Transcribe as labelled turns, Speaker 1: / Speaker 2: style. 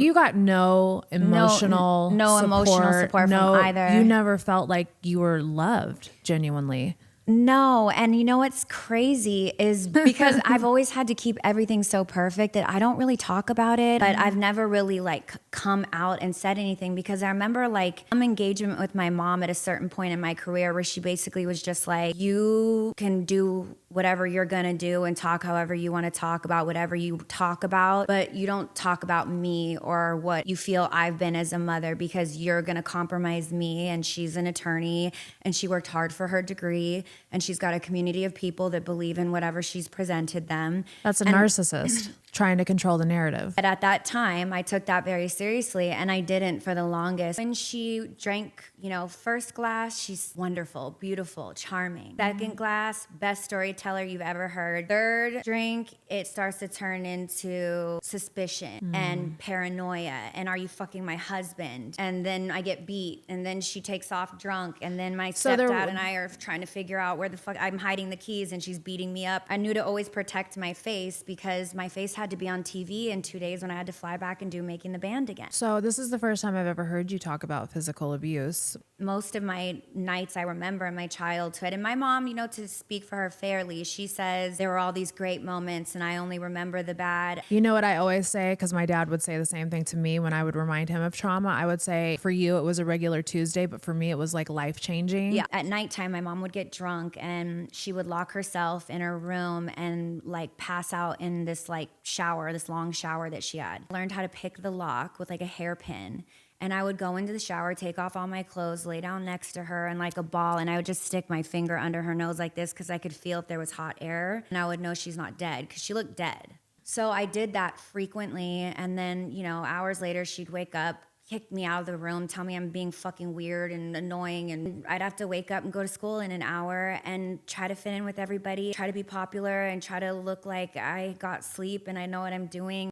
Speaker 1: You got no emotional
Speaker 2: no emotional support from either.
Speaker 1: You never felt like you were loved genuinely.
Speaker 2: No. And you know what's crazy is because I've always had to keep everything so perfect that I don't really talk about it, but I've never really like come out and said anything, because I remember like some engagement with my mom at a certain point in my career where she basically was just like, you can do whatever you're gonna do and talk however you want to talk about whatever you talk about, but you don't talk about me or what you feel I've been as a mother, because you're gonna compromise me. And she's an attorney and she worked hard for her degree, and she's got a community of people that believe in whatever she's presented them.
Speaker 1: That's a narcissist trying to control the narrative.
Speaker 2: But at that time, I took that very seriously, and I didn't for the longest. When she drank, first glass, she's wonderful, beautiful, charming. Second glass, best storyteller you've ever heard. Third drink, it starts to turn into suspicion and paranoia. And are you fucking my husband? And then I get beat, and then she takes off drunk, and then my stepdad and I are trying to figure out where the fuck I'm hiding the keys, and she's beating me up. I knew to always protect my face, because my face had to be on TV in 2 days when I had to fly back and do Making the Band again.
Speaker 1: So this is the first time I've ever heard you talk about physical abuse.
Speaker 2: Most of my nights I remember in my childhood, and my mom, to speak for her fairly, she says there were all these great moments and I only remember the bad.
Speaker 1: You know what I always say, because my dad would say the same thing to me when I would remind him of trauma. I would say, for you it was a regular Tuesday, but for me it was like life-changing.
Speaker 2: Yeah, at nighttime my mom would get drunk and she would lock herself in her room and like pass out in this like shower, this long shower that she had. Learned how to pick the lock with like a hairpin. And I would go into the shower, take off all my clothes, lay down next to her and like a ball, and I would just stick my finger under her nose like this, because I could feel if there was hot air, and I would know she's not dead, because she looked dead. So I did that frequently, and then, hours later she'd wake up, kick me out of the room, tell me I'm being fucking weird and annoying, and I'd have to wake up and go to school in an hour and try to fit in with everybody, try to be popular, and try to look like I got sleep and I know what I'm doing.